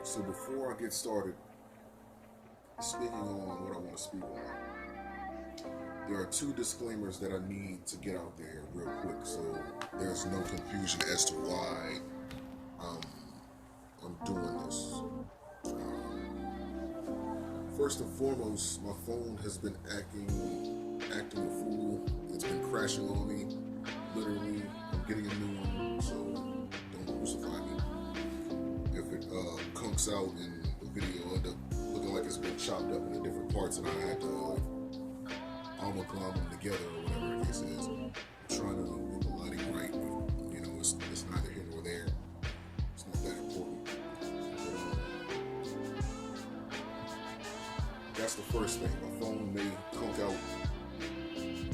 So before I get started speaking on what I want to speak on, there are two disclaimers that I need to get out there real quick, so there's no confusion as to why I'm doing this. First and foremost, my phone has been acting a fool. It's been crashing on me. Literally, I'm getting a new one, so don't crucify me. If it conks out and the video end up looking like it's been chopped up into different parts and I had to amalgam them together or whatever the case is, I'm trying to get the lighting right, but it's neither here nor there. It's not that important. That's the first thing. My phone may conk out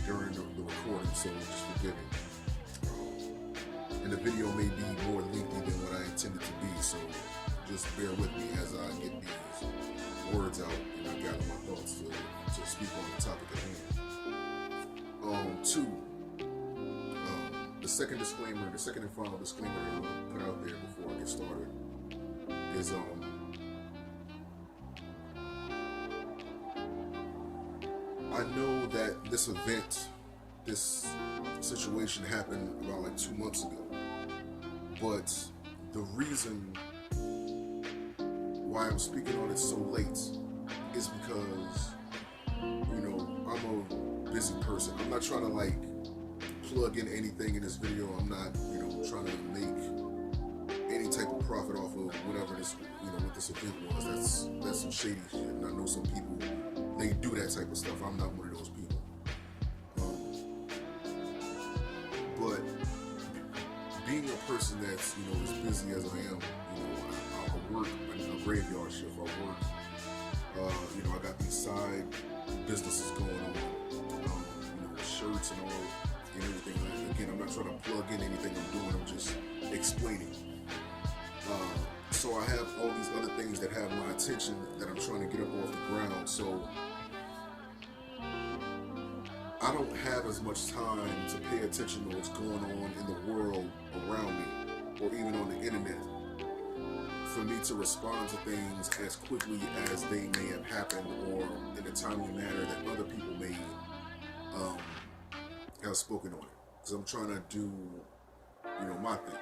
during the recording, so just forgive me. And the video may be more lengthy than what I intended to be, so just bear with me as I get these words out and I gather my thoughts to speak on the topic at hand. Two, the second and final disclaimer that I'm gonna put out there before I get started is I know that this situation happened about like 2 months ago, but the reason why I'm speaking on it so late is because, I'm a busy person. I'm not trying to plug in anything in this video. I'm not, trying to make any type of profit off of whatever this, what this event was. That's some shady shit, and I know some people, they do that type of stuff. I'm not one of those people. But being a person that's, as busy as I am, I work a graveyard shift. I work, I got these side businesses going on, shirts and all, and everything. Again, I'm not trying to plug in anything I'm doing. I'm just explaining. So I have all these other things that have my attention that I'm trying to get up off the ground. So I don't have as much time to pay attention to what's going on in the world around me, or even on the internet, for me to respond to things as quickly as they may have happened, or in a timely manner that other people may have spoken on it. Because I'm trying to do, my thing.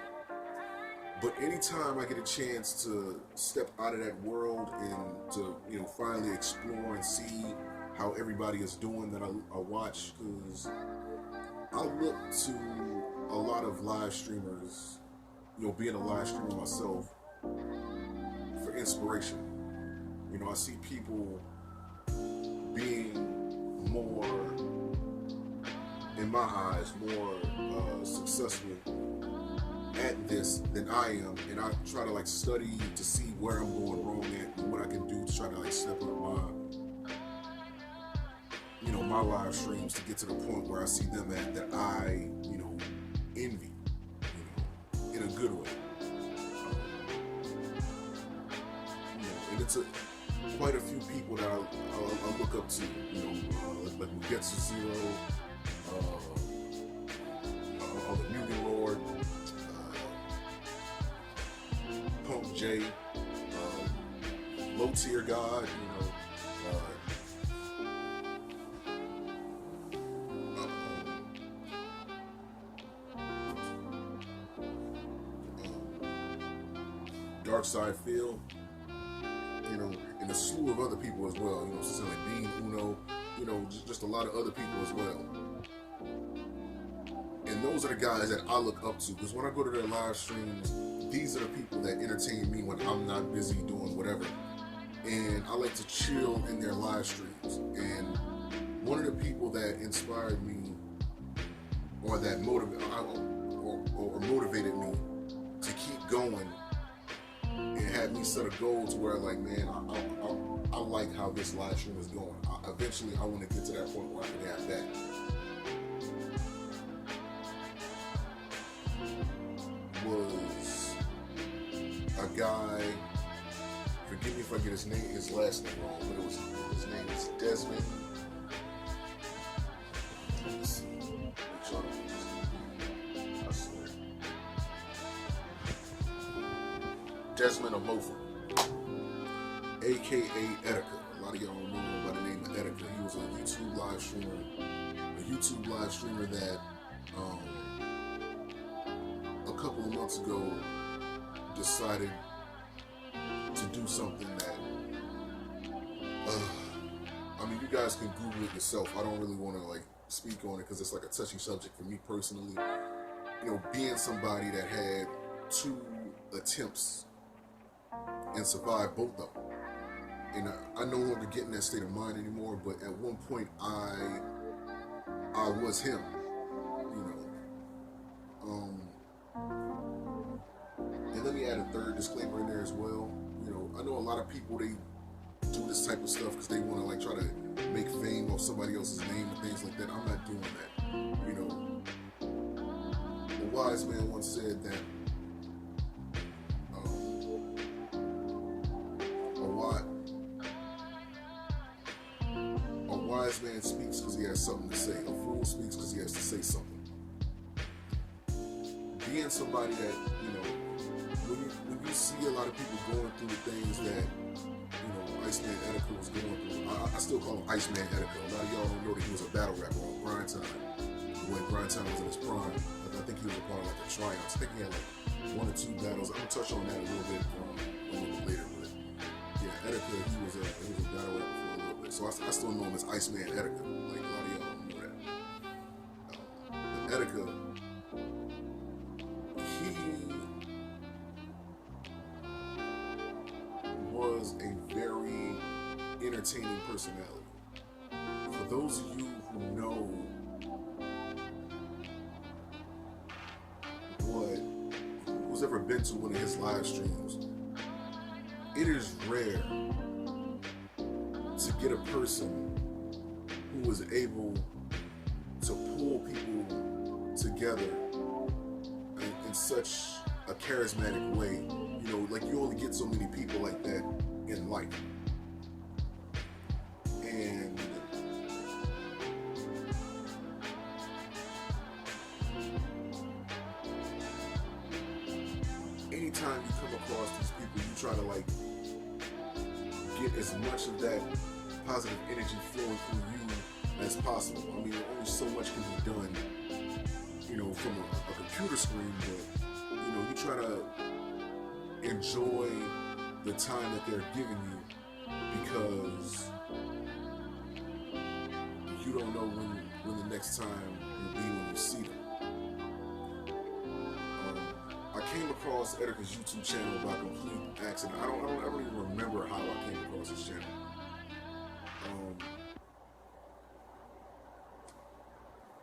But anytime I get a chance to step out of that world and to, finally explore and see how everybody is doing that I watch, because I look to a lot of live streamers, being a live streamer myself, for inspiration. I see people being more, in my eyes, more successful at this than I am, and I try to study to see where I'm going wrong at and what I can do to try to step up my live streams to get to the point where I see them at that I envy, in a good way. And it's quite a few people that I look up to, like Mugetsu Zero, the Mugen Lord, Punk J, Low Tier God, Dark Side Phil, and a slew of other people as well, so like Bean Uno, just a lot of other people as well. And those are the guys that I look up to, because when I go to their live streams, these are the people that entertain me when I'm not busy doing whatever. And I like to chill in their live streams. And one of the people that inspired me, or that motivated me to keep going, and had me set a goal to where, man, I like how this live stream is going. Eventually, I want to get to that point where I can have that. Was a guy, forgive me if I get his last name wrong, but his name is Desmond. Let's see. Make sure I don't get this. I swear. Desmond Amofa. aka Etika. A lot of y'all know him by the name of Etika. He was a YouTube live streamer that um, a couple of months ago decided to do something that I mean, you guys can Google it yourself. I don't really want to like speak on it because it's like a touchy subject for me personally. You know, being somebody that had 2 attempts and survived both of them. And I no longer get in that state of mind anymore, but at one point I was him, you know. And let me add a third disclaimer in there as well. You know, I know a lot of people, they do this type of stuff because they want to like try to make fame off somebody else's name and things like that. I'm not doing that. You know, a wise man once said that a wise man speaks because he has something to say. A fool speaks because he has to say something. Being somebody that, you know, when you see a lot of people going through the things that, you know, Iceman Etika was going through, I still call him Iceman Etika. A lot of y'all don't know that he was a battle rapper on Grind Time. When Grind Time was in his prime, I think he was a part of like the Triumphs. I think he had like 1 or 2 battles. I'm gonna touch on that a little bit later, but yeah, Etika, he was a battle rapper for a little bit. So I still know him as Iceman Etika. Like a lot of y'all don't know that. But Etika, he was a very entertaining personality. For those of you who know who's ever been to one of his live streams, it is rare to get a person who is able to pull people together in such a charismatic way. You know, like you only get so many people like that in life. And anytime you come across these people, you try to like get as much of that positive energy flowing through you as possible. I mean, only so much can be done, you know, from a computer screen, but you know, you try to enjoy the time that they're giving you because you don't know when the next time will be when you see them. I came across Etika's YouTube channel by complete accident. I don't even remember how I came across his channel.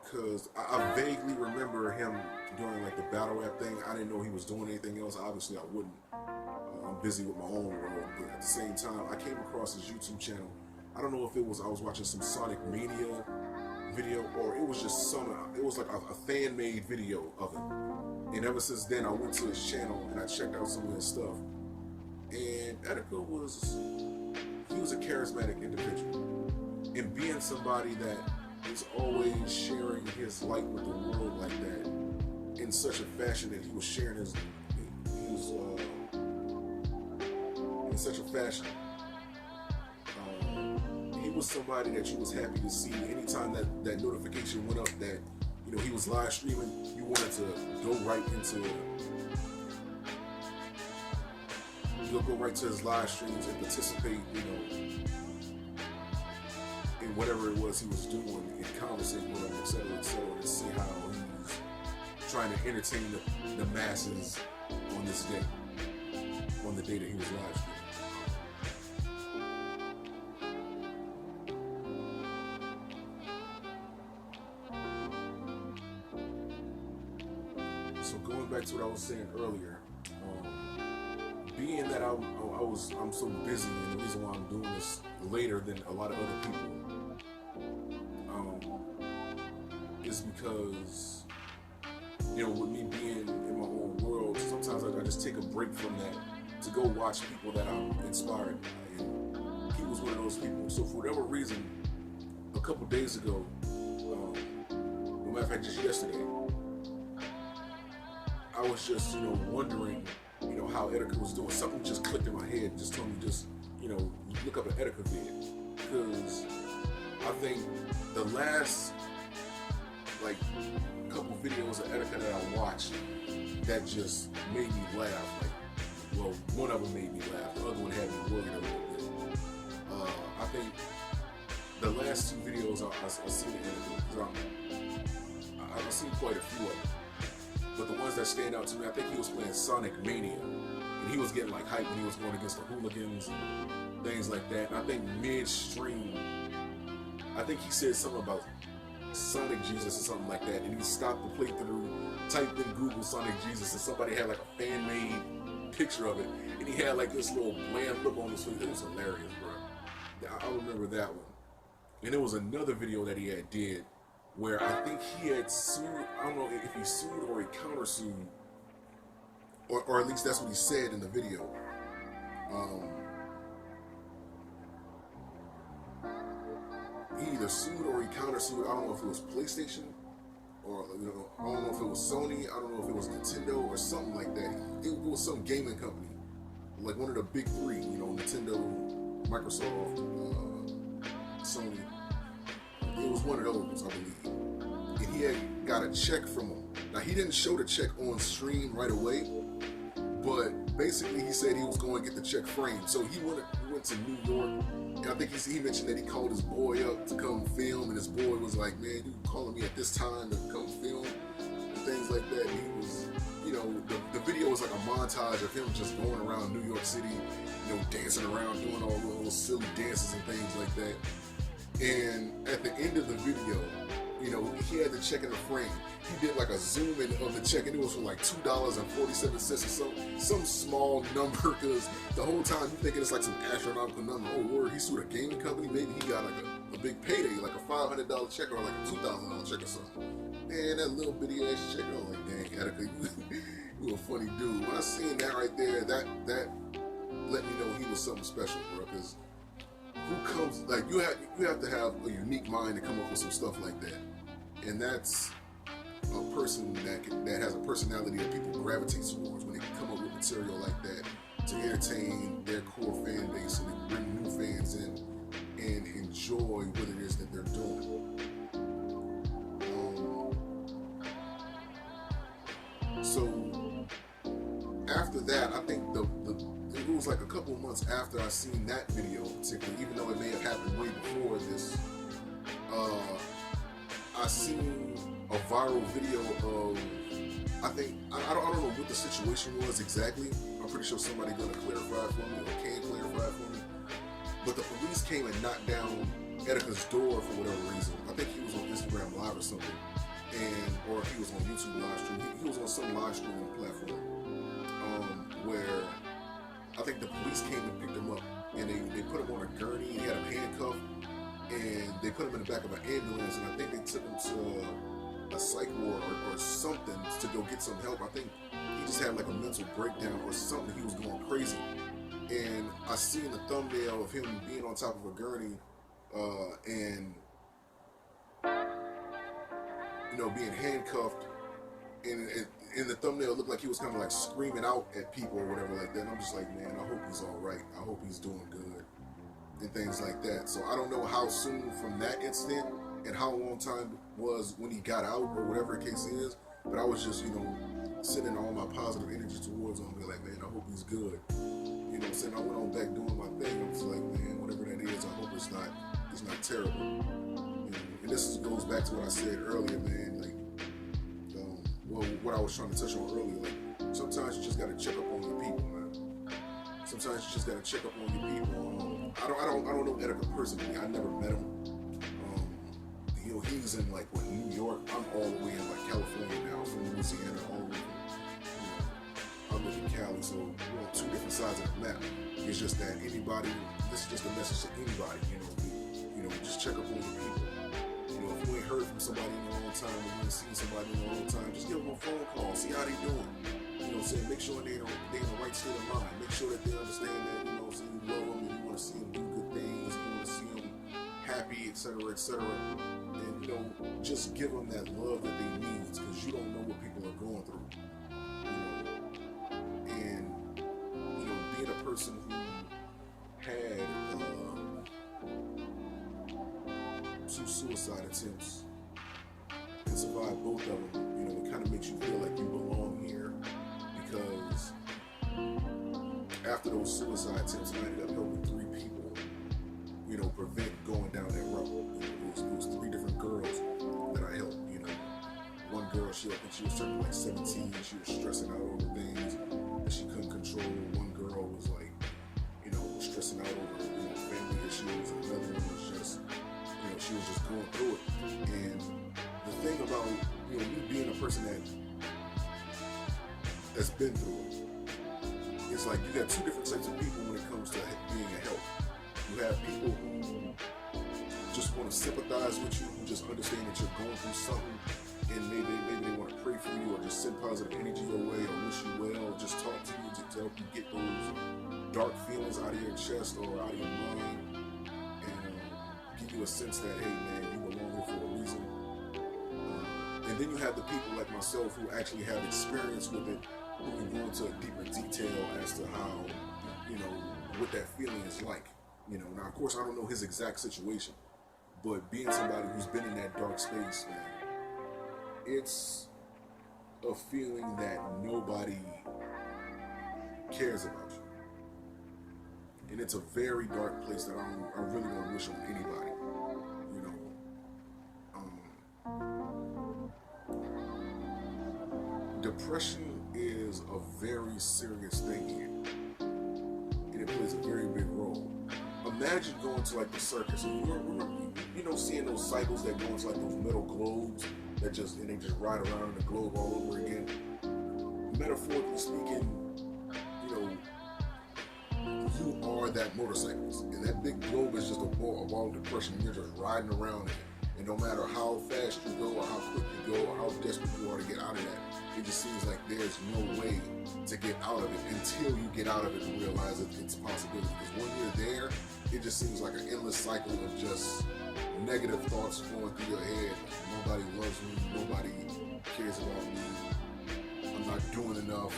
Because I vaguely remember him doing like the battle rap thing. I didn't know he was doing anything else. Obviously, I wouldn't. I'm busy with my own world, but at the same time, I came across his YouTube channel. I don't know if I was watching some Sonic Mania video or it was just it was like a fan-made video of it. And ever since then, I went to his channel and I checked out some of his stuff. And Etika was a charismatic individual. And being somebody that is always sharing his light with the world like that, in such a fashion that he was sharing in such a fashion. He was somebody that you was happy to see. Anytime that notification went up that, you know, he was live streaming, you wanted to go right to his live streams and participate, you know, in whatever it was he was doing and conversate with him, etc., to see how he's trying to entertain the masses on this day, on the day that he was live streaming. So going back to what I was saying earlier, being that I'm so busy, and the reason why I'm doing this later than a lot of other people is because, you know, with me being in my own world, sometimes I just take a break from that to go watch people that I'm inspired by, and he was one of those people. So for whatever reason, a couple days ago, matter of fact, just yesterday, I was just, you know, wondering, you know, how Etika was doing. Something just clicked in my head, just told me, just, you look up an Etika vid, because I think the last like couple videos of Etika that I watched that just made me laugh. Like, well, one of them made me laugh, the other one had me worried a little bit. I think the last two videos I've seen Etika, I've seen quite a few of them. But the ones that stand out to me, I think he was playing Sonic Mania, and he was getting like hype when he was going against the hooligans and things like that. And I think midstream, I think he said something about Sonic Jesus or something like that, and he stopped the playthrough, typed in Google Sonic Jesus, and somebody had like a fan-made picture of it, and he had like this little bland look on his face. It was hilarious, bro. I remember that one. And there was another video that he had did where I think he had sued, I don't know if he sued or he countersued, or at least that's what he said in the video. He either sued or he countersued. I don't know if it was PlayStation, or I don't know if it was Sony. I don't know if it was Nintendo or something like that. It was some gaming company, like one of the big three. Nintendo, Microsoft, Sony. It was one of those, I believe. And he had got a check from him. Now, he didn't show the check on stream right away, but basically he said he was going to get the check framed. So he went to New York, and I think he mentioned that he called his boy up to come film, and his boy was like, man, you calling me at this time to come film, and things like that. And he was, the video was like a montage of him just going around New York City, dancing around, doing all the little silly dances and things like that. And at the end of the video, he had the check in the frame. He did like a zoom in of the check, and it was for like $2.47 or some small number, because the whole time you thinking it's like some astronomical number. Oh, word, he sued a gaming company, maybe he got like a big payday, like a $500 check or like a $2,000 check or something. Man, that little bitty ass check, I was like, dang, Etika, you a funny dude. When I seen that right there, that let me know he was something special, bro, because who comes, like, you have to have a unique mind to come up with some stuff like that. And that's a person that has a personality that people gravitate towards when they can come up with material like that to entertain their core fan base and bring new fans in and enjoy what it is that they're doing. So after that, I think it was like a couple of months after I seen that video, particularly, even though it may have happened way before this, I seen a viral video of, I don't know what the situation was exactly. I'm pretty sure somebody gonna clarify for me, or can clarify for me. But the police came and knocked down Etika's door for whatever reason. I think he was on Instagram Live or something, or he was on YouTube live stream. He was on some live streaming platform, where I think the police came and picked him up, and they put him on a gurney. He had him handcuffed, and they put him in the back of an ambulance, and I think they took him to a psych ward or something to go get some help. I think he just had like a mental breakdown or something. He was going crazy. And I seen the thumbnail of him being on top of a gurney, and being handcuffed, and in the thumbnail it looked like he was kind of like screaming out at people or whatever like that. And I'm just like, man, I hope he's all right. I hope he's doing good and things like that. So I don't know how soon from that incident and how long time was when he got out or whatever the case is, but I was just, sending all my positive energy towards him, be like, man, I hope he's good. Saying I went on back doing my thing. I was like, man, whatever that is, I hope it's not terrible. And this goes back to what I said earlier, man. Like, what I was trying to touch on earlier. Like, sometimes you just gotta check up on your people, man. Sometimes you just gotta check up on your people. I don't know Etika personally. I never met him. He's in like New York. I'm all the way in like California now, from Louisiana all the way. I live in Cali, so we're on two different sides of the map. It's just that this is just a message to anybody, just check up on your people. If you ain't heard from somebody in a long time, or you ain't seen somebody in a long time, just give them a phone call, see how they doing. Make sure they're in the right state of mind. Make sure that they understand that, so you love them and you want to see them do good things, you want to see them happy, etc., etc. And, just give them that love that they need, because you don't know what people are going through. And, being a person who has 2 suicide attempts and survived both of them, you know, it kind of makes you feel like you belong here, because after those suicide attempts, I ended up helping 3 people, you know, prevent going down that route. You know, it was 3 different girls that I helped. You know, one girl, I think she was turning like 17, and she was stressing out over things that she couldn't control. One girl was like, you know, stressing out over, you know, family issues, and another one was just, you know, she was just going through it. And the thing about, you know, me being a person that's been through it, it's like you got 2 different types of people when it comes to being a help. You have people who just want to sympathize with you, who just understand that you're going through something, and maybe they want to pray for you, or just send positive energy your way, or wish you well, or just talk to you to help you get those dark feelings out of your chest or out of your mind, and give you a sense that, hey man, you belong here for a reason. And then you have the people like myself who actually have experience with it, who can go into a deeper detail as to how, you know, what that feeling is like. You know, now of course I don't know his exact situation, but being somebody who's been in that dark space, man, it's a feeling that nobody cares about you. And it's a very dark place that I really don't wish on anybody. You know, depression is a very serious thing here, and it plays a very big role. Imagine going to like the circus, and you know, seeing those cycles that go into like those metal globes that just, and they just ride around in the globe all over again. Metaphorically speaking, you know, you are that motorcyclist, and that big globe is just a ball of depression, and you're just riding around it. And no matter how fast you go, or how quick you go, or how desperate you are to get out of that, it just seems like there's no way to get out of it until you get out of it and realize that it's a possibility. Because when you're there, it just seems like an endless cycle of just negative thoughts flowing through your head. Nobody loves me, nobody cares about me, I'm not doing enough,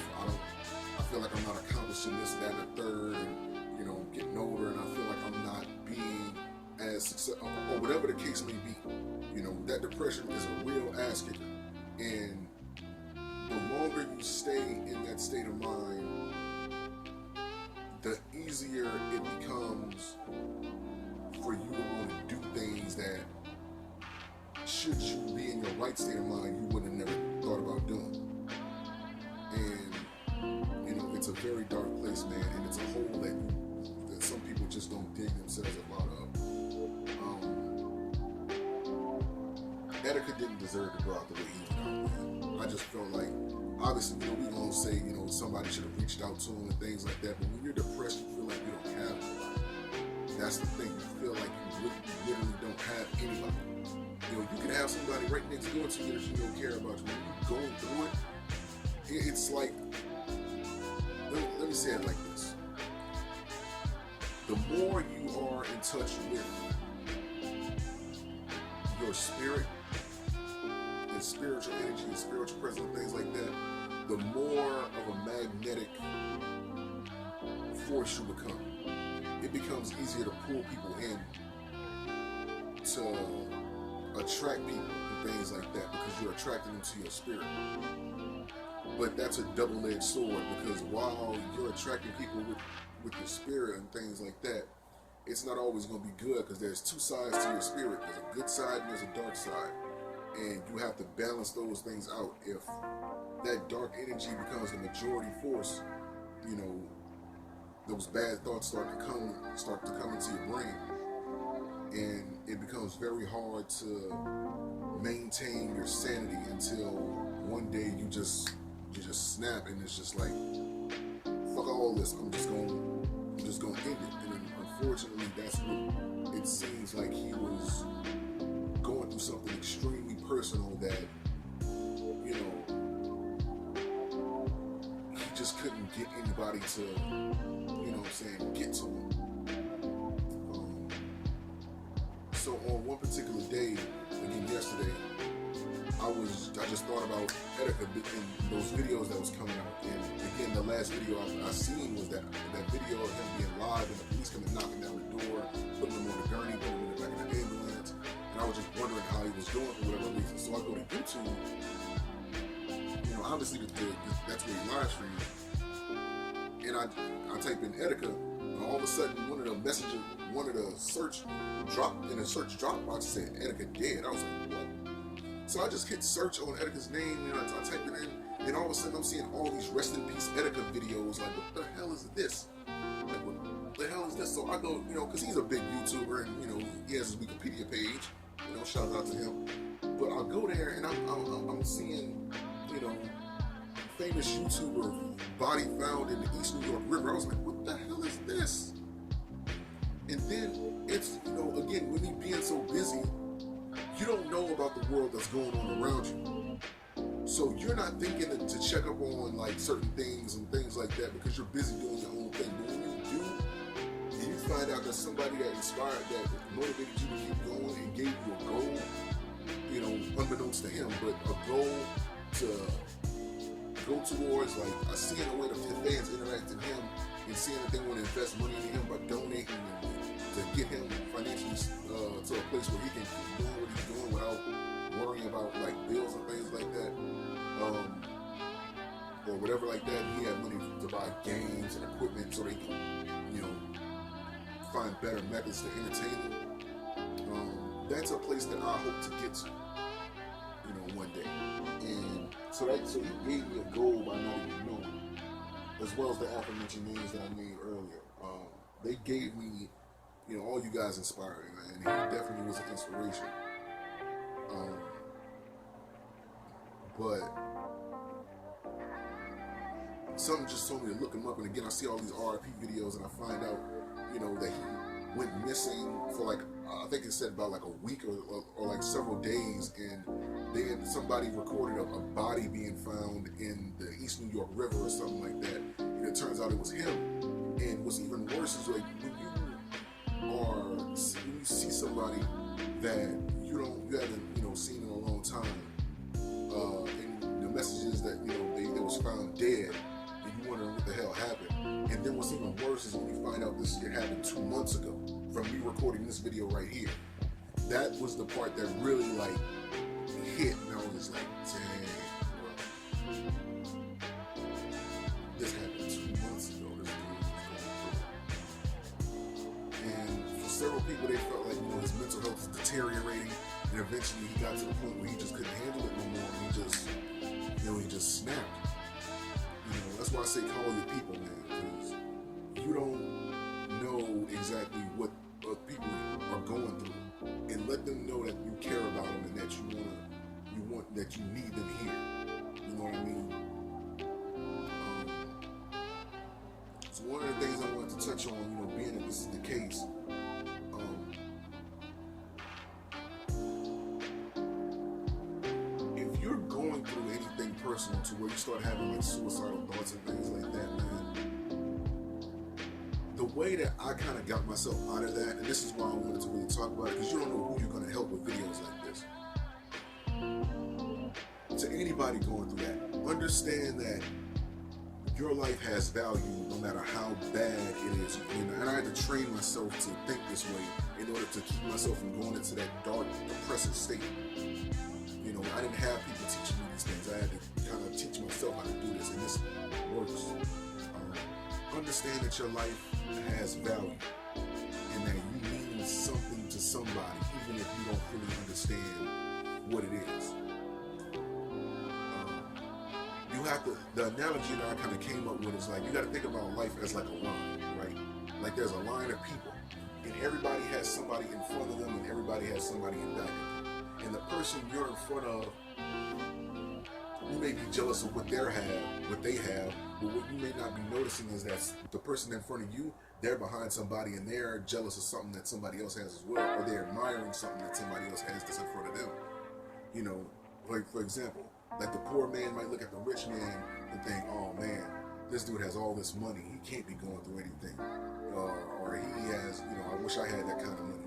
I feel like I'm not accomplishing this, that, and the third, and, you know, I'm getting older, and I feel like I'm not being as successful, or whatever the case may be. You know, that depression is a real ass kicker, and the longer you stay in that state of mind, the easier it becomes for you to want to do things that, should you be in your right state of mind, you would have never thought about doing. And, you know, it's a very dark place, man, and it's a hole that some people just don't dig themselves up out of. Etika didn't deserve to go out the way he went out, man. I just felt like, obviously, you know, we gonna say, you know, somebody should have reached out to him and things like that, but when you're depressed, you feel like you don't have anybody. That's the thing, you feel like you literally don't have anybody. You know, you can have somebody right next door to you that you don't care about you. When you're going through it, it's like, let me say it like this. The more you are in touch with your spirit and spiritual energy and spiritual presence and things like that, the more of a magnetic force you become. It becomes easier to pull people in, to attract people and things like that, because you're attracting them to your spirit. But that's a double-edged sword, because while you're attracting people with your spirit and things like that, it's not always going to be good, because there's 2 sides to your spirit. There's a good side and there's a dark side. And you have to balance those things out. If that dark energy becomes the majority force, you know, those bad thoughts start to come into your brain. And it becomes very hard to maintain your sanity until one day you just snap, and it's just like, fuck all this, I'm just gonna end it. And then, unfortunately, that's what it seems like. He was going through something extremely personal that, you know, he just couldn't get anybody to, you know what I'm saying, get to him. So on one particular day, again yesterday, I just thought about Etika and those videos that was coming out. And again, the last video I seen was that video of him being live and the police coming knocking down the door, putting him on the gurney, putting him in the back of the ambulance. And I I was just wondering how he was doing for whatever reason. So I go to YouTube, obviously that's where he live streams, and I type in Etika, and all of a sudden one of the search drop box said Etika dead. I was like, what? So I just hit search on Etika's name, I type it in, and all of a sudden I'm seeing all these rest in peace Etika videos. Like, what the hell is this? Like, what the hell is this? So I go, because he's a big YouTuber, and he has his Wikipedia page. Shout out to him. But I'll go there, and I'm seeing, famous YouTuber body found in the East New York River. I was like, what the hell is this? And then it's, again, with me being so busy, you don't know about the world that's going on around you. So you're not thinking to check up on like certain things and things like that because you're busy doing your own thing. But when you do, and you find out that somebody that inspired, that motivated you to keep going and gave you a goal, unbeknownst to him, but a goal to go towards, like, I see in a way that fans interact in him and seeing that they want to invest money in him by donating and to get him financially to a place where he can keep doing what he's doing without worrying about like bills and things like that, or whatever like that. He had money to buy games and equipment so they can, find better methods to entertain them. That's a place that I hope to get to, one day. And so he gave me a goal by not even knowing, as well as the aforementioned names that I named earlier. They gave me, all you guys inspired me, man. And he definitely was an inspiration. But something just told me to look him up, and again, I see all these R.I.P videos, and I find out, that he went missing for like, I think it said about like a week or like several days, and then somebody recorded a body being found in the East New York River or something like that, and it turns out it was him. And what's even worse is like when you see somebody that you haven't seen in a long time, and the message is that they was found dead, and you wondering what the hell happened. And then what's even worse is when you find out this shit happened 2 months ago from me recording this video right here. That was the part that really like hit, and I was just like, dang, bro. This happened 2 months ago. This dude was going through it. And for several people, they felt like his mental health was deteriorating, and eventually he got to the point where he just couldn't handle it no more, and he just snapped. That's why I say call your people, man, because you don't know exactly what people are going through, and let them know that you care about them and that that you need them here. You know what I mean? So one of the things I wanted to touch on, being that this is the case, if you're going through anything personal to where you start having like suicidal thoughts and things like that, man, the way that I kind of got myself out of that, and this is why I wanted to really talk about it, because you don't know who you're going to help with videos like this. To anybody going through that, understand that your life has value no matter how bad it is. And I had to train myself to think this way in order to keep myself from going into that dark, depressive state. I didn't have people teaching me these things. I had to kind of teach myself how to do this, and this works. Understand that your life has value and that you mean something to somebody, even if you don't fully understand what it is. You have to, the analogy that I kind of came up with is like, you got to think about life as like a line, right? Like there's a line of people, and everybody has somebody in front of them, and everybody has somebody in back of them. And the person you're in front of, you may be jealous of what they have, but what you may not be noticing is that the person in front of you, they're behind somebody and they're jealous of something that somebody else has as well, or they're admiring something that somebody else has that's in front of them. Like for example, like the poor man might look at the rich man and think, oh man, this dude has all this money, he can't be going through anything. Or he has, I wish I had that kind of money.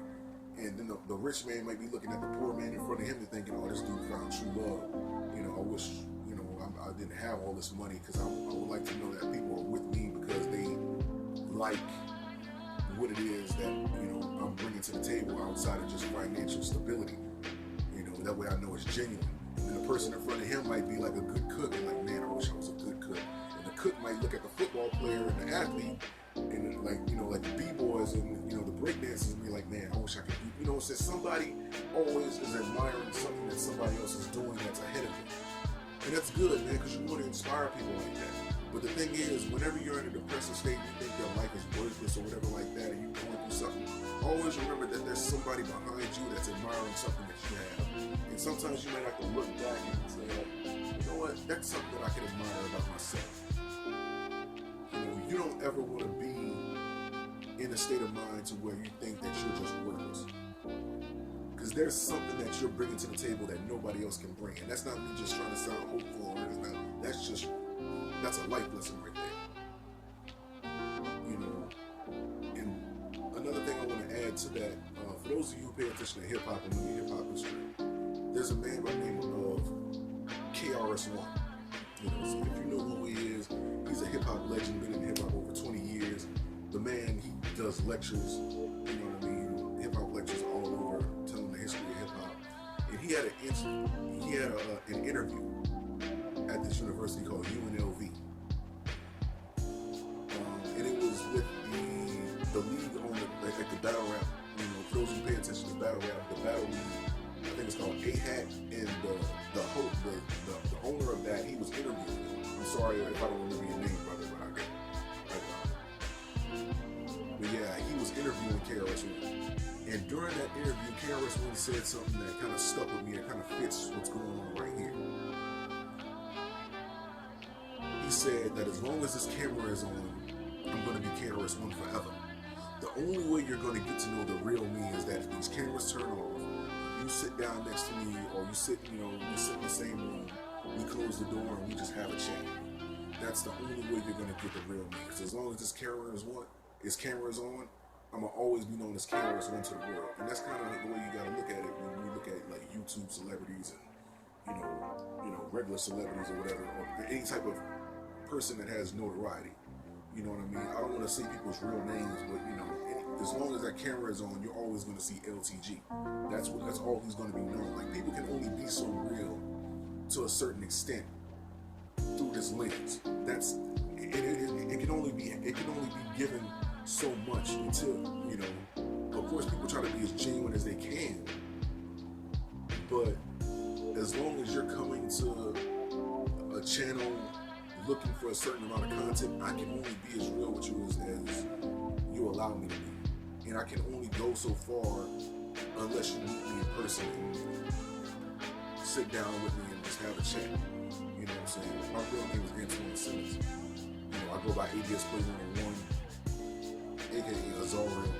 And then the rich man might be looking at the poor man in front of him and thinking, oh, this dude found true love. I wish, I didn't have all this money, because I would like to know that people are with me because they like what it is that, I'm bringing to the table outside of just financial stability. That way I know it's genuine. And the person in front of him might be like a good cook and like, man, I wish I was a good cook. And the cook might look at the football player and the athlete and like, you know, like the b-boys and, you know, the breakdancers and be like, man, I wish I could do, you know, since somebody always is admiring something that somebody else is doing that's ahead of you. And that's good, man, because you want to inspire people like that. But the thing is, whenever you're in a depressive state and you think your life is worthless or whatever like that, and you're going through something, always remember that there's somebody behind you that's admiring something that you have. And sometimes you might have to look back and say, like, you know what, that's something that I can admire about myself. You know, you don't ever want to be in a state of mind to where you think that you're just worthless. Because there's something that you're bringing to the table that nobody else can bring. And that's not me just trying to sound hopeful or anything. That's a life lesson right there. You know, and another thing I want to add to that, for those of you who pay attention to hip hop and movie hip hop history, there's a man by the name of KRS-One. You know, so if you know who he is, he's a hip hop legend, been in hip hop over 20 years. The man, he does lectures, you know what I mean, hip hop lectures all over, telling the history of hip hop. And he had an interview at this university called UNLV. And it was with the league on the battle rap, you know, for those who pay attention to battle rap, the battle league, I think it's called A-Hat, and the owner of that, he was interviewing. I'm sorry if I don't remember your name, brother, but I get it. But yeah, he was interviewing KRS-One. And during that interview, KRS-One said something that kind of stuck with me and kind of fits what's going on right here. He said that as long as this camera is on, I'm going to be KRS-One forever. The only way you're going to get to know the real me is that if these cameras turn off, you sit down next to me, or you sit, you know, we sit in the same room, we close the door and we just have a chat. That's the only way you're going to get the real me. Because as long as this camera is on, I'm going to always be known as KRS-One to the world. And that's kind of the way you got to look at it when you look at like YouTube celebrities and, you know, regular celebrities or whatever, or any type of person that has notoriety. You know what I mean? I don't want to say people's real names, but you know, as long as that camera is on, you're always going to see LTG. That's always going to be known. Like, people can only be so real to a certain extent through this lens. It can only be given so much until, you know, of course people try to be as genuine as they can, but as long as you're coming to a channel looking for a certain amount of content, I can only be as real with you as you allow me to be. And I can only go so far unless you meet me in person and sit down with me and just have a chat. You know what I'm saying? My real name is Antoine Simmons. You know, I go by ADS Play 101, aka Azariel.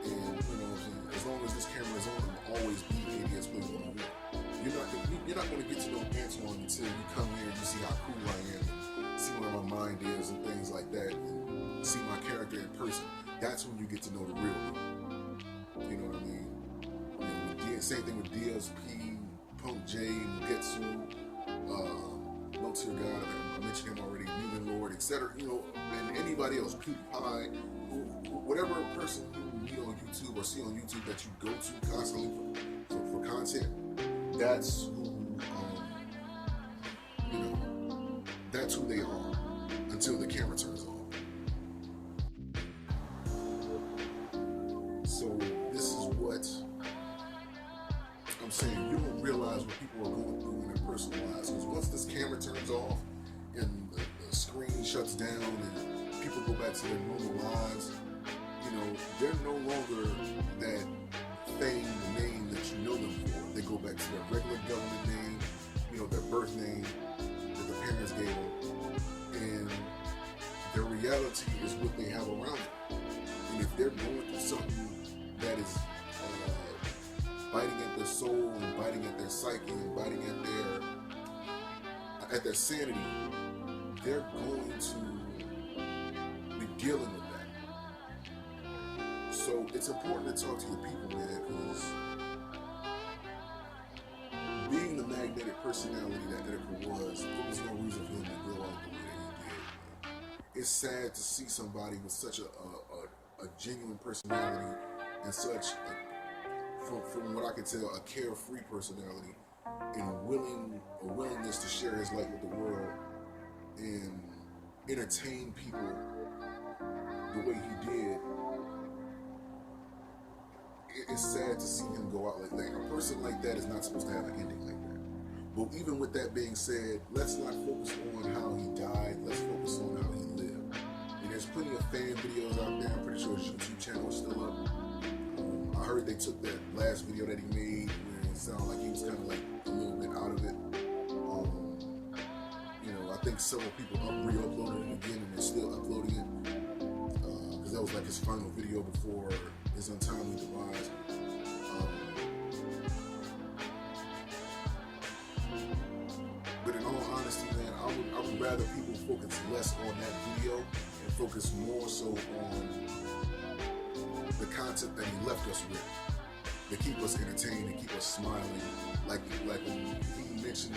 And you know what I'm saying? As long as this camera is on, I'll always be ADS Play 101. You're not going to get to know Antoine until you come here and you see how cool I am, and see where my mind is and things like that, and see my character in person. That's when you get to know the real me. You know what I mean? Same thing with DSP, Punk J, Mugetsu, No Tear God, I mentioned him already, Mugen Lord, etc. You know, and anybody else, PewDiePie, whatever person you meet on YouTube or see on YouTube that you go to constantly for content, that's who, you know, that's who they are until the camera turns on. So this is what I'm saying. You don't realize what people are going through in their personal lives, because once this camera turns off and the screen shuts down and people go back to their normal lives, you know, they're no longer that fame, the name that you know them for. They go back to their regular government name, you know, their birth name that their parents gave them, and their reality is what they have around them. And if they're going through something that is biting at their soul and biting at their psyche and biting at their sanity, they're going to be dealing with that. So it's important to talk to your people, man, because being the magnetic personality that Etika was, there was no reason for him to grow out the way that he did, man. It's sad to see somebody with such a genuine personality and such from what I can tell, a carefree personality, a willingness to share his light with the world and entertain people the way he did, it's sad to see him go out like that. A person like that is not supposed to have an ending like that. But even with that being said, let's not focus on how he died. Let's focus on how he lived. And there's plenty of fan videos out there. I'm pretty sure his YouTube channel is still up. I heard they took that last video that he made where it sounded like he was kind of like a little bit out of it. I think several people re-uploaded it again and they're still uploading it. Because that was like his final video before his untimely demise. But in all honesty, man, I would rather people focus less on that video and focus more so on the content that he left us with, to keep us entertained and keep us smiling. Like when he mentioned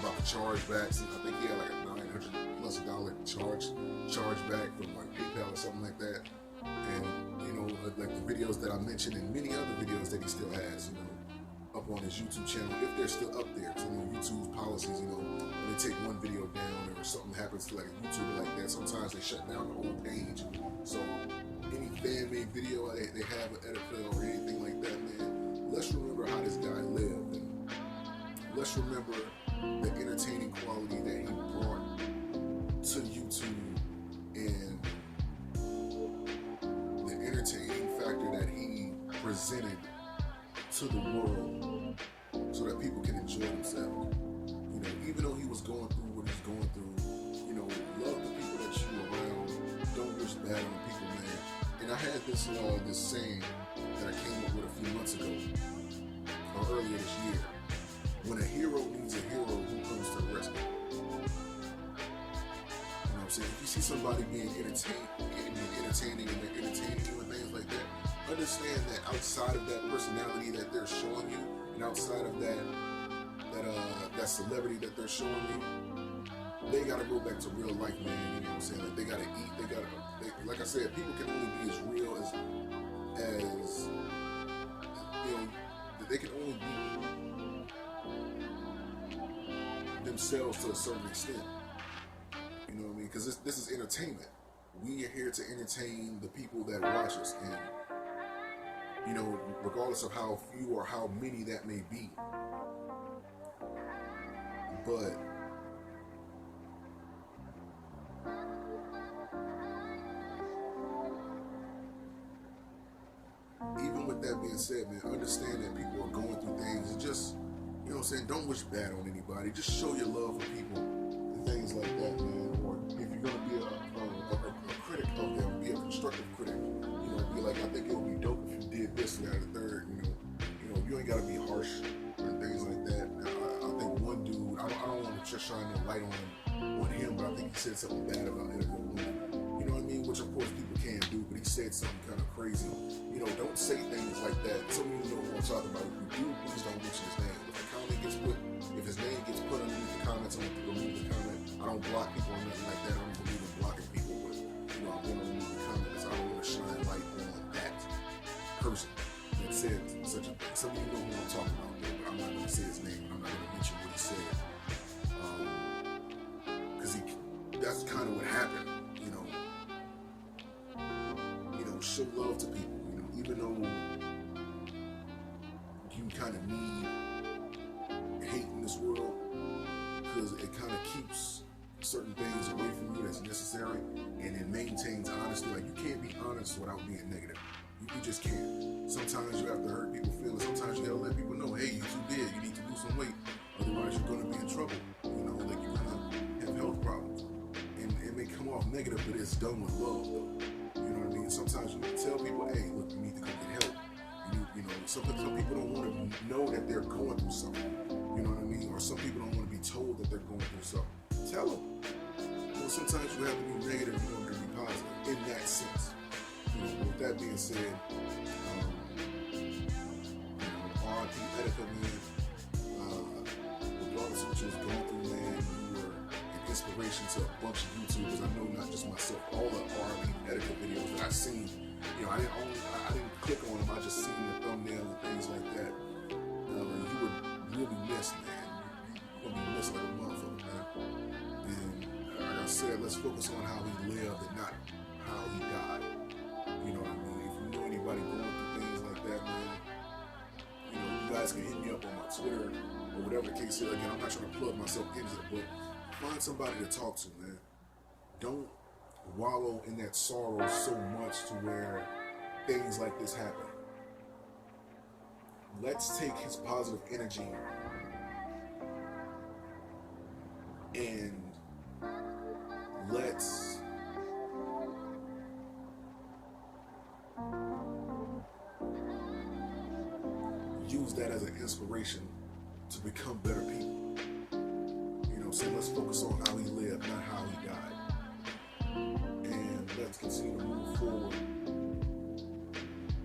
about the chargebacks, and I think he had like a $900+ chargeback from like PayPal or something like that. And like the videos that I mentioned and many other videos that he still has, up on his YouTube channel, if they're still up there. Because YouTube's policies, when they take one video down or something happens to like a YouTuber like that, sometimes they shut down the whole page. So any fan-made video they have with Etika or anything like that, man, let's remember how this guy lived, and let's remember the entertaining quality that he brought to YouTube and the entertaining factor that he presented to the world so that people can enjoy themselves. Even though he was going through what he's going through, love the people that you around. Don't wish bad on people, man. And I had this saying that I came up with a few months ago, or earlier this year. When a hero needs a hero, who comes to the rescue? You know what I'm saying? If you see somebody being entertaining and they're entertaining you and things like that, understand that outside of that personality that they're showing you, and outside of that celebrity that they're showing you, they gotta go back to real life, man. You know what I'm saying? Like, they gotta eat. Like I said, people can only be as real as they can only be themselves to a certain extent. You know what I mean? Because this is entertainment. We are here to entertain the people that watch us, and regardless of how few or how many that may be. But even with that being said, man, understand that people are going through things, and just, don't wish bad on anybody. Just show your love for people and things like that, man. Or if you're gonna be a critic of them, be a constructive critic. Be like, I think it would be dope if you did this, that, or the third. You ain't gotta be harsh and things like that. I think one dude, I don't want to just shine no light on him, but I think he said something bad about Etika woman. You know what I mean? Which of course people can't do, but he said something kind of crazy. Don't say things like that. Some of you know what I'm talking about. If you do, please don't mention his name. If his name gets put underneath the comments, I'm gonna remove the comment. I don't block people or nothing like that. I don't believe in blocking people, but I'm gonna remove the comment because I don't want to shine light on that person that said such a thing. Some of you know who I'm talking about, but I'm not gonna say his name. I'm not gonna mention what he said, because that's kind of what happened. Show love to people. Even though you kind of need hate in this world, because it kind of keeps certain things away from you that's necessary, and it maintains honesty. Like, you can't be honest without being negative. You just can't. Sometimes you have to hurt people's feelings. Sometimes you gotta let people know, hey, you're too big. You need to lose some weight. Otherwise, you're gonna be in trouble. Like, you're gonna have health problems. And it may come off negative, but it's done with love, though. You know what I mean? Sometimes you need to tell people, hey, look, you need to go get help. Some people don't want to know that they're going through something. You know what I mean? Or some people don't want to be told that they're going through something. Tell them. Sometimes you have to be negative in order to be positive, in that sense. With that being said, R.I.P. Etika, man. Regardless of what you was going through, man, you were an inspiration to a bunch of YouTubers. I know not just myself, all the R.I.P. Etika videos that I've seen. I didn't click on them. I just seen the thumbnail and things like that. You would really miss said, let's focus on how he lived and not how he died. You know what I mean? If you know anybody going through things like that, man, you know, you guys can hit me up on my Twitter or whatever the case is. Again, I'm not trying to plug myself into it, but find somebody to talk to, man. Don't wallow in that sorrow so much to where things like this happen. Let's take his positive energy and let's use that as an inspiration to become better people. You know what I'm saying? Let's focus on how he lived, not how he died. And let's continue to move forward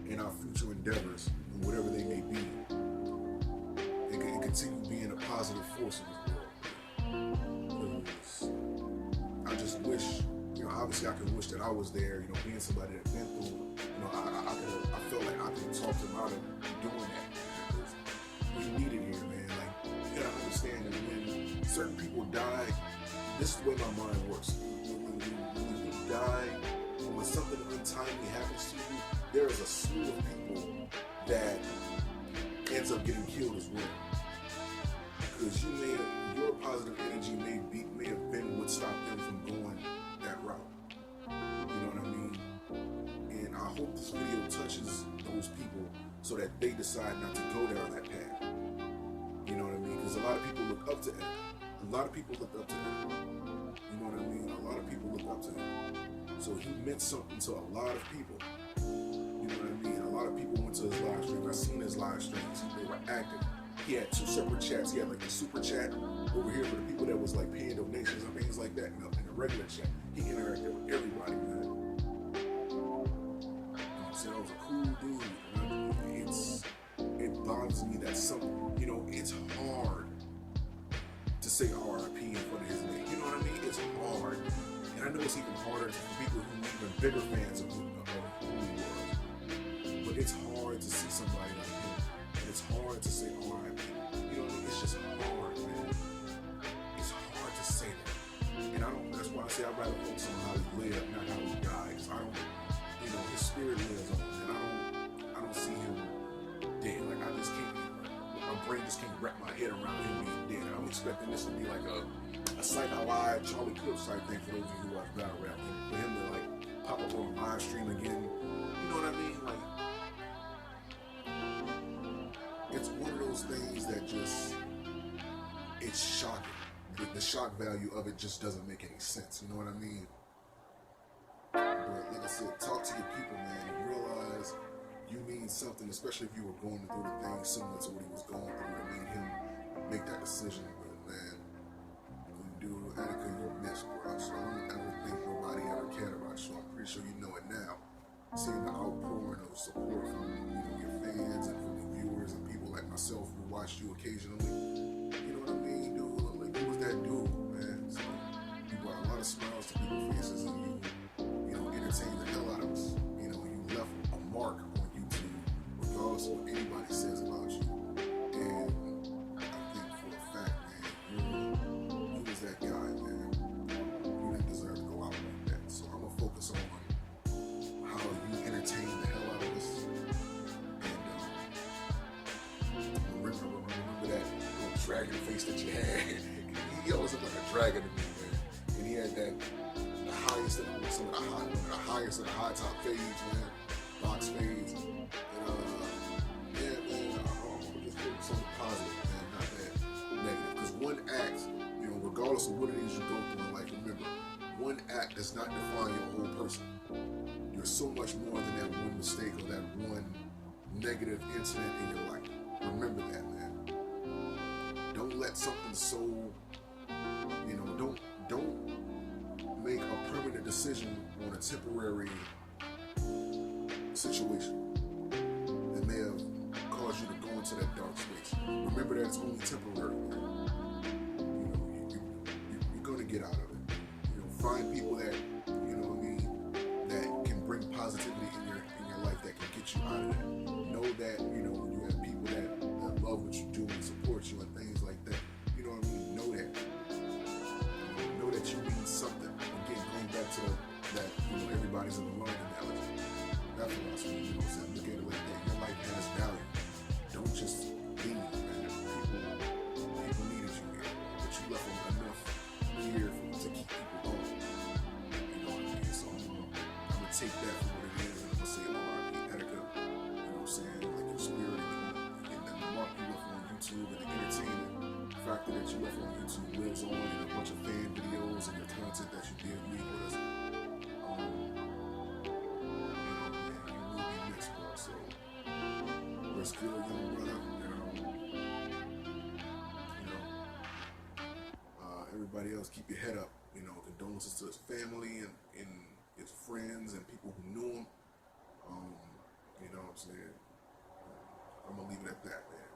in our future endeavors, and whatever they may be, and continue being a positive force in this world. Because I just wish, you know, obviously I could wish that I was there, you know, being somebody that been through, you know, I felt like I could talk to him out of doing that. Because we need it here, man. Like, you gotta understand that when certain people die, this is the way my mind works. When you die, when something untimely happens to you, there is a slew of people that ends up getting killed as well. Because your positive energy may have been what stopped them from going that route. You know what I mean? And I hope this video touches those people so that they decide not to go down that path. You know what I mean? Because a lot of people look up to him. A lot of people look up to him. You know what I mean? A lot of people look up to him. So he meant something to a lot of people. You know what I mean? A lot of people went to his live stream. I seen his live streams. They were active. He had 2 separate chats. He had like the super chat over here for the people that was like paying donations and things like that. You know, in the regular chat, he interacted with everybody, man. And he said I was a cool dude. It bothers me that you know, it's hard to say R.I.P. in front of his name. You know what I mean? It's hard. And I know it's even harder for people who are even bigger fans of who he was. But it's hard to see somebody like him. And it's hard to say R.I.P. You know what I mean? It's just hard, man. It's hard to say that. And that's why I say I'd rather focus on how he lived, not how he died. Because I don't, you know, his spirit lives on. And I don't see him dead. Like, I just can't, my brain just can't wrap my head around him being dead. I'm expecting this to be like a Psycho Live, Charlie Clips type thing for those of you who watch battle rap. For him to like pop up on a live stream again. You know what I mean? Like, it's one of those things that just, it's shocking. The shock value of it just doesn't make any sense. You know what I mean? But like I said, talk to your people, man, and realize you mean something, especially if you were going through the things similar to what he was going through that made him make that decision. But man, dude, Etika, you missed, bro. So I don't ever think nobody ever cared about you. I'm pretty sure you know it now. Seeing the outpouring of support from, you know, your fans and from the viewers and people like myself who watched you occasionally. You know what I mean, dude? Like, you was that dude, man. So you brought a lot of smiles to people's faces, and you know, entertained the hell out of us. You know, you left a mark on YouTube, regardless of what anybody says about you. And I think for a fact, man, you was that guy, man. You didn't deserve to go out like that. So I'm gonna focus on how you entertain the hell out of us. And remember that little dragon face that you had. He always looked like a dragon to me, man. And he had the highest of the highest of the high top fades, man. Box fades. And yeah, man, I'm just focus on the positive, man, not that negative. Because one act, you know, regardless of what it is you go through in life, remember, one act does not define your whole person. You're so much more than that one mistake or that one negative incident in your life. Remember that, man. Don't let something so, you know, don't make a permanent decision on a temporary situation that may have caused you to go into that dark space. Remember that it's only temporary, man. You know, you're gonna get out of it. You know, find people that, you know what I mean, that can bring positivity in your life, that can get you out of that. Know that, you know, you have people that love what you do and support you and things like that. You know what I mean? Know that. Know that you mean something. to that, everybody's in the learning analogy. That philosophy, you know what I'm saying? Look at it like that. Your life has value. Don't just leave, man. People needed you here, but you left them enough here to keep people going. You know what I mean? So I'm gonna take that for what it is, and I'm gonna say R.I.P. Etika. You know what I'm saying? Like your spirit and the mark you left on YouTube and the entertainment factor that you left on YouTube lives on in a bunch of fan videos and your content that you did leave with us. You will be missed, bro. So rest good, young brother. Everybody else, keep your head up. Condolences to his family and his friends and people who knew him. You know what I'm saying? I'm gonna leave it at that, man.